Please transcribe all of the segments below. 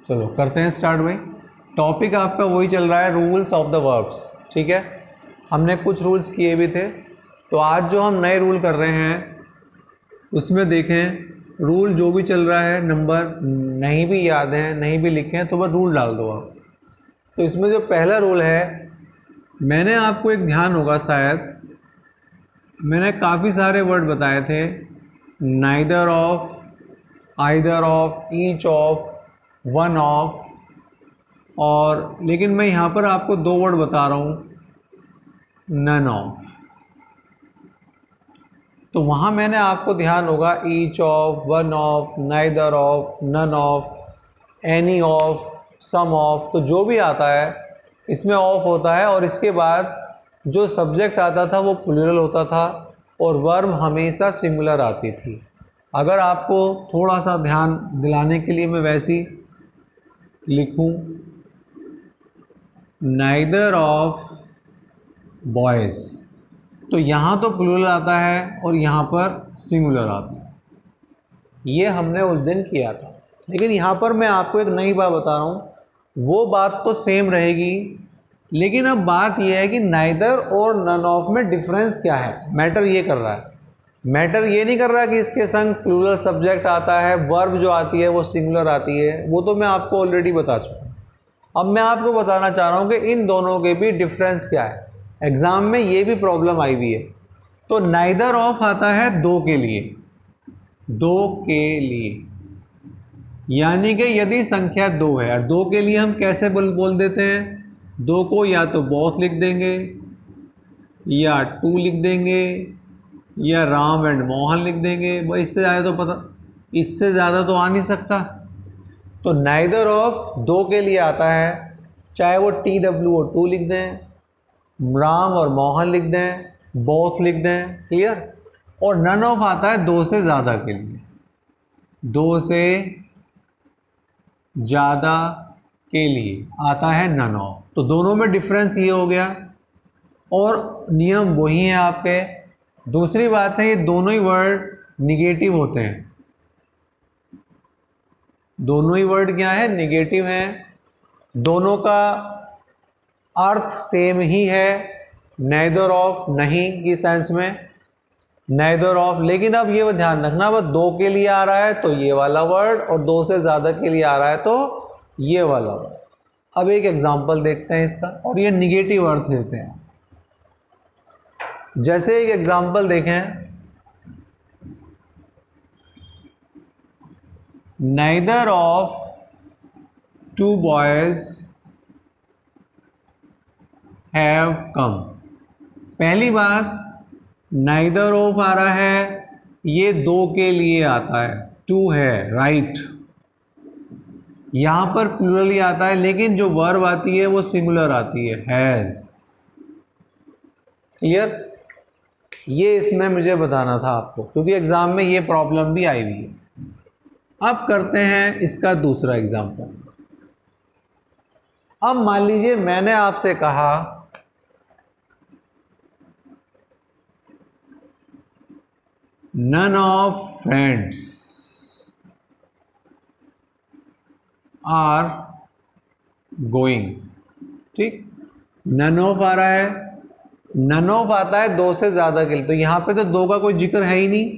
चलो करते हैं स्टार्ट भाई। टॉपिक आपका वही चल रहा है, रूल्स ऑफ द वर्ब्स। ठीक है, हमने कुछ रूल्स किए भी थे, तो आज जो हम नए रूल कर रहे हैं उसमें देखें रूल जो भी चल रहा है, नंबर नहीं भी याद है, नहीं भी लिखे हैं, तो वह रूल डाल दो आप। तो इसमें जो पहला रूल है, मैंने आपको एक ध्यान होगा शायद, मैंने काफ़ी सारे वर्ड बताए थे, neither of, either of, each of, one of, और लेकिन मैं यहाँ पर आपको दो वर्ड बता रहा हूँ, नन ऑफ। तो वहाँ मैंने आपको ध्यान होगा each of, one of, neither of, none of, any of, some of, तो जो भी आता है इसमें ऑफ होता है, और इसके बाद जो सब्जेक्ट आता था वो प्लूरल होता था और वर्ब हमेशा सिंगुलर आती थी। अगर आपको थोड़ा सा ध्यान दिलाने के लिए मैं वैसी लिखूं, नाइदर ऑफ बॉयज़, तो यहाँ तो प्लूरल आता है और यहाँ पर सिंगुलर आता है। ये हमने उस दिन किया था, लेकिन यहाँ पर मैं आपको एक नई बात बता रहा हूँ, वो बात तो सेम रहेगी, लेकिन अब बात यह है कि नाइदर और नन ऑफ में डिफरेंस क्या है। मैटर ये कर रहा है, मैटर ये नहीं कर रहा कि इसके संग प्लूरल सब्जेक्ट आता है, वर्ब जो आती है वो सिंगुलर आती है, वो तो मैं आपको ऑलरेडी बता चुका हूँ। अब मैं आपको बताना चाह रहा हूँ कि इन दोनों के भी डिफरेंस क्या है। एग्जाम में ये भी प्रॉब्लम आई हुई है। तो नाइदर ऑफ आता है दो के लिए, दो के लिए, यानी कि यदि संख्या दो है, और दो के लिए हम कैसे बोल देते हैं, दो को या तो बोथ लिख देंगे, या टू लिख देंगे, या राम एंड मोहन लिख देंगे। भाई इससे ज़्यादा तो पता, इससे ज़्यादा तो आ नहीं सकता। तो नाइदर ऑफ दो के लिए आता है, चाहे वो TW और टू लिख दें, राम और मोहन लिख दें, बोथ लिख दें, क्लियर। और नन ऑफ आता है दो से ज़्यादा के लिए, दो से ज़्यादा के लिए आता है नन ऑफ। तो दोनों में डिफरेंस ये हो गया, और नियम वही है आपके। दूसरी बात है, ये दोनों ही वर्ड निगेटिव होते हैं। दोनों ही वर्ड क्या है, निगेटिव हैं। दोनों का अर्थ सेम ही है, नेदर ऑफ नहीं की सेंस में, नेदर ऑफ। लेकिन अब ये ध्यान रखना, बस दो के लिए आ रहा है तो ये वाला वर्ड, और दो से ज़्यादा के लिए आ रहा है तो ये वाला वर्ड। अब एक एग्जांपल देखते हैं इसका, और ये निगेटिव अर्थ देते हैं। जैसे एक एग्जांपल देखें, neither of two boys have come. पहली बात, नाइदर ऑफ आ रहा है, ये दो के लिए आता है, टू है, राइट। यहां पर प्लूरल ही आता है, लेकिन जो वर्ब आती है वो सिंगुलर आती है, हैज। क्लियर। ये इसमें मुझे बताना था आपको, क्योंकि एग्जाम में ये प्रॉब्लम भी आई हुई है। अब करते हैं इसका दूसरा एग्जांपल। अब मान लीजिए मैंने आपसे कहा none of friends are going. ठीक, नन ऑफ आ रहा है, नन ऑफ आता है दो से ज़्यादा के लिए, तो यहाँ पे तो दो का कोई जिक्र है ही नहीं,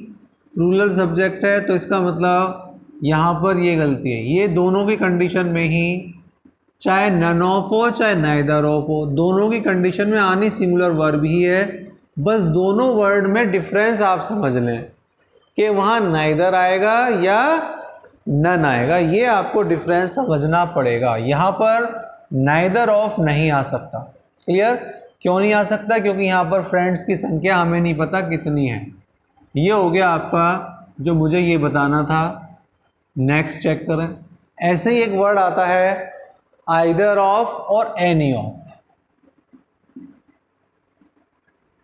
प्लूरल सब्जेक्ट है, तो इसका मतलब यहाँ पर ये गलती है। ये दोनों की कंडीशन में ही, चाहे नन ऑफ हो चाहे नाइदर ऑफ हो, दोनों की कंडीशन में आनी सिंगुलर वर्ब ही है। बस दोनों वर्ड में डिफरेंस आप समझ लें कि वहाँ नाइदर आएगा या नन आएगा, ये आपको डिफरेंस समझना पड़ेगा। यहाँ पर नाइदर ऑफ नहीं आ सकता। क्लियर। क्यों नहीं आ सकता, क्योंकि यहाँ पर फ्रेंड्स की संख्या हमें नहीं पता कितनी है। ये हो गया आपका जो मुझे ये बताना था। नेक्स्ट चेक करें। ऐसे ही एक वर्ड आता है आइदर ऑफ और any of.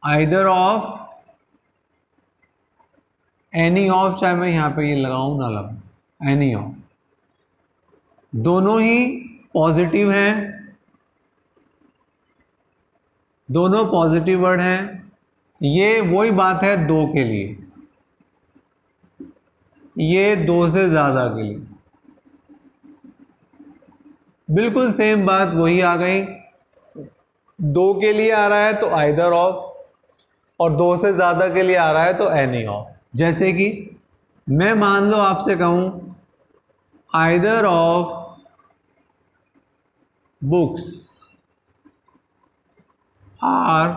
Either of, any of, चाहे मैं यहाँ पे ये लगाऊं ना लगाऊं, एनी ऑफ, दोनों ही पॉजिटिव हैं, दोनों पॉजिटिव वर्ड हैं। ये वही बात है दो के लिए, ये दो से ज़्यादा के लिए। बिल्कुल सेम बात वही आ गई। दो के लिए आ रहा है तो आइदर ऑफ, और दो से ज़्यादा के लिए आ रहा है तो एनी ऑफ। जैसे कि मैं मान लो आपसे कहूं either of books are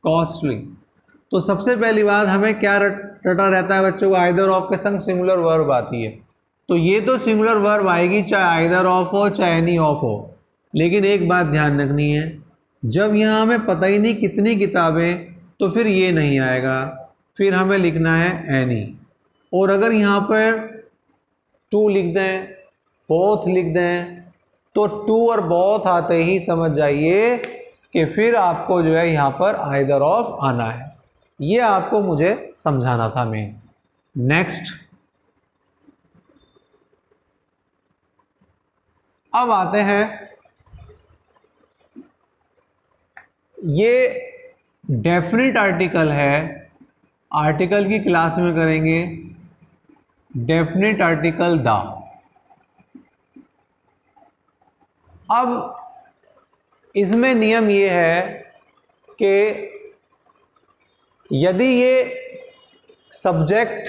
costly, तो सबसे पहली बात हमें क्या रटा रहता है बच्चों को, आइदर ऑफ के संग सिंगुलर वर्ब आती है। तो ये तो सिंगुलर वर्ब आएगी चाहे आइदर ऑफ हो चाहे एनी ऑफ हो, लेकिन एक बात ध्यान रखनी है, जब यहाँ हमें पता ही नहीं कितनी किताबें तो फिर ये नहीं आएगा, फिर हमें लिखना है एनी। और अगर यहाँ पर टू लिख दें, बोथ लिख दें, तो टू और बोथ आते ही समझ जाइए कि फिर आपको जो है यहाँ पर आइदर ऑफ आना है। ये आपको मुझे समझाना था मैं। नेक्स्ट, अब आते हैं, ये डेफिनेट आर्टिकल है, आर्टिकल की क्लास में करेंगे डेफिनेट आर्टिकल द। अब इसमें नियम ये है कि यदि ये सब्जेक्ट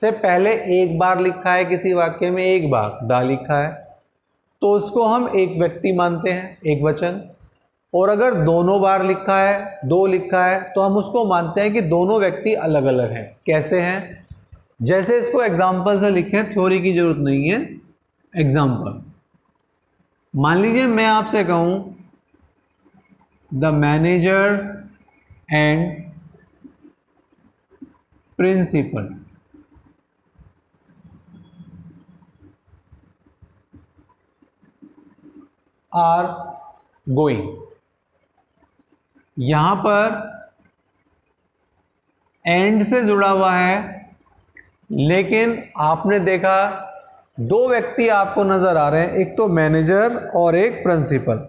से पहले एक बार लिखा है, किसी वाक्य में एक बार द लिखा है, तो उसको हम एक व्यक्ति मानते हैं, एक वचन। और अगर दोनों बार लिखा है, दो लिखा है, तो हम उसको मानते हैं कि दोनों व्यक्ति अलग अलग हैं। कैसे हैं? जैसे इसको एग्जाम्पल से लिखें, थ्योरी की जरूरत नहीं है। एग्जाम्पल, मान लीजिए मैं आपसे कहूं the manager and principal. Are going. यहां पर एंड से जुड़ा हुआ है, लेकिन आपने देखा दो व्यक्ति आपको नजर आ रहे हैं, एक तो मैनेजर और एक प्रिंसिपल।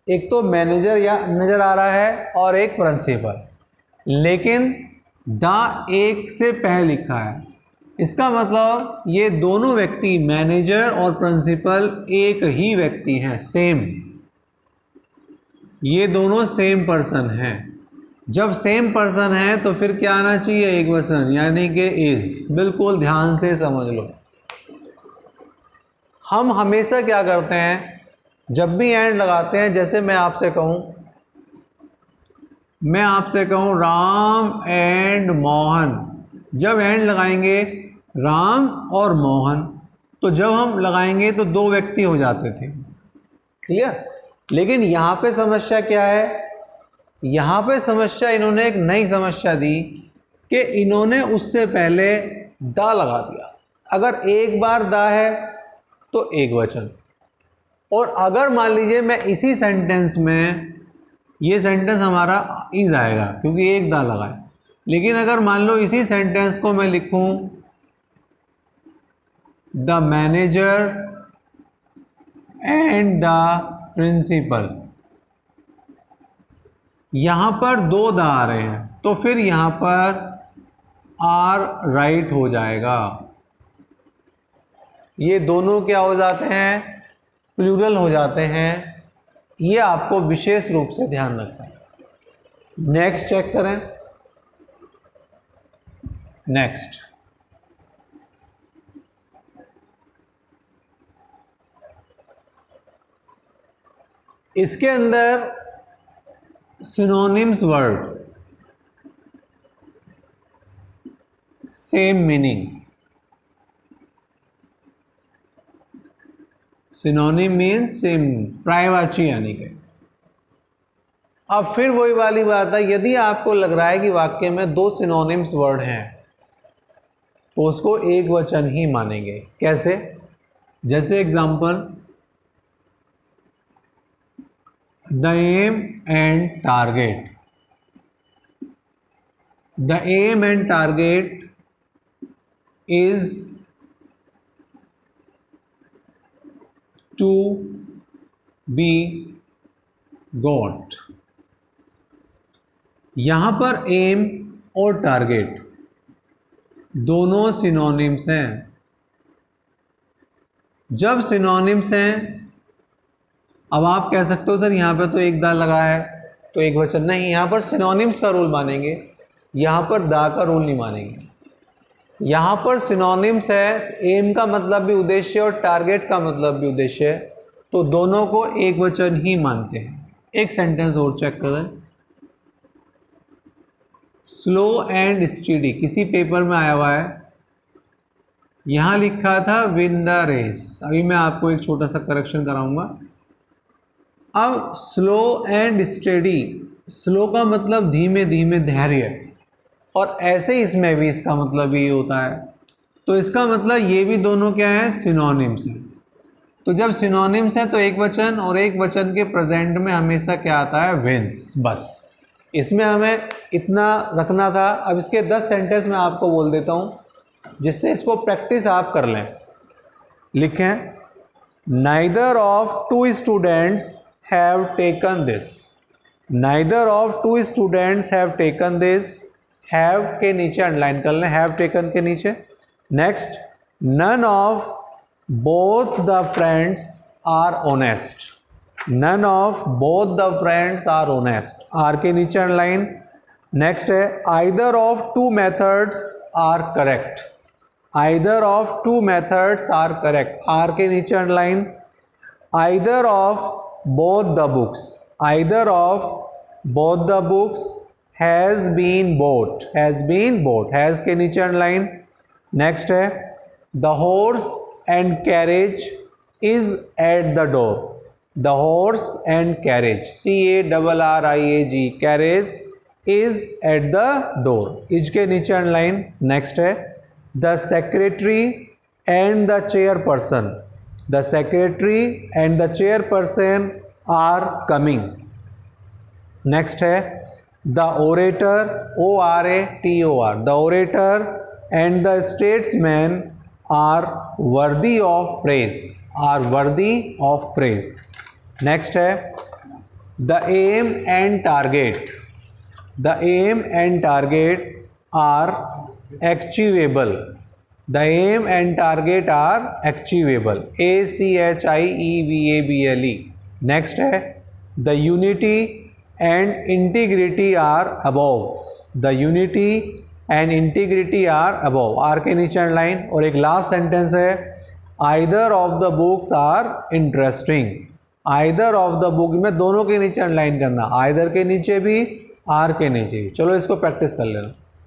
एक तो मैनेजर या नजर आ रहा है और एक प्रिंसिपल, लेकिन द एक से पहले लिखा है। इसका मतलब ये दोनों व्यक्ति मैनेजर और प्रिंसिपल एक ही व्यक्ति हैं, सेम। ये दोनों सेम पर्सन हैं। जब सेम पर्सन है तो फिर क्या आना चाहिए? एक वचन, यानी कि इज। बिल्कुल ध्यान से समझ लो। हम हमेशा क्या करते हैं, जब भी एंड लगाते हैं, जैसे मैं आपसे कहूं राम एंड मोहन, जब एंड लगाएंगे राम और मोहन, तो जब हम लगाएंगे तो दो व्यक्ति हो जाते थे, क्लियर। लेकिन यहां पे समस्या क्या है? यहां पे समस्या, इन्होंने एक नई समस्या दी कि इन्होंने उससे पहले द लगा दिया। अगर एक बार द है तो एक वचन, और अगर मान लीजिए मैं इसी सेंटेंस में, ये सेंटेंस हमारा इज आएगा क्योंकि एक द लगा है, लेकिन अगर मान लो इसी सेंटेंस को मैं लिखूं the manager and the principal, यहां पर दो द आ रहे हैं, तो फिर यहां पर आर राइट हो जाएगा। ये दोनों क्या हो जाते हैं? प्लूरल हो जाते हैं। ये आपको विशेष रूप से ध्यान रखना है। नेक्स्ट चेक करें। नेक्स्ट, इसके अंदर synonyms word, same meaning. Synonym means same, पर्यायवाची यानी कि। अब फिर वही वाली बात है, यदि आपको लग रहा है कि वाक्य में दो सिनोनिम्स वर्ड हैं, तो उसको एक वचन ही मानेंगे। कैसे? जैसे example, the aim and target. The aim and target is to be got। यहां पर एम और टारगेट दोनों सिनोनिम्स हैं। जब सिनोनिम्स हैं, अब आप कह सकते हो सर यहाँ पे तो एक दा लगा है तो एक वचन, नहीं, यहाँ पर सिनोनिम्स का रूल मानेंगे, यहाँ पर दा का रूल नहीं मानेंगे। यहाँ पर सिनोनिम्स है, एम का मतलब भी उद्देश्य और टारगेट का मतलब भी उद्देश्य है, तो दोनों को एक वचन ही मानते हैं। एक सेंटेंस और चेक करें, स्लो एंड स्टडी, किसी पेपर में आया हुआ है, यहां लिखा था विन द रेस। अभी मैं आपको एक छोटा सा करेक्शन कराऊंगा। अब स्लो एंड स्टडी, स्लो का मतलब धीमे धीमे, धैर्य, और ऐसे ही इसमें भी इसका मतलब ये होता है, तो इसका मतलब ये भी दोनों क्या है, सिनोनिम्स हैं। तो जब सिनोनिम्स है तो एक वचन, और एक वचन के प्रेजेंट में हमेशा क्या आता है, विंस। बस इसमें हमें इतना रखना था। अब इसके 10 सेंटेंस मैं आपको बोल देता हूं जिससे इसको प्रैक्टिस आप कर लें। लिखें, neither of two students have taken this, neither of two students have taken this, have के नीचे अंडरलाइन कर लें, हैव टेकन के नीचे। Next, none of both the friends are honest, none of both the friends are honest, are के नीचे underline. Next है, either of two methods are correct, either of two methods are correct, are के नीचे underline. Either of both the books, either of both the books has been bought, has been bought, has के नीचे underline. Next है, the horse and carriage is at the door, the horse and carriage, CARRIAG, carriage is at the door, is के नीचे underline. Next है, the secretary and the chairperson, the secretary and the chairperson are coming. Next है, the orator, ORATOR, the orator and the statesman are worthy of praise, are worthy of praise. Next है, the aim and target, the aim and target are achievable, the aim and target are achievable, ACHIEVABLE। Next है, the unity and integrity are above, the unity and integrity are above, are के नीचे underline. और एक last sentence है, either of the books are interesting, either of the book में दोनों के नीचे अंडरलाइन करना, आइदर के नीचे भी, आर के नीचे भी। चलो इसको प्रैक्टिस कर लेना।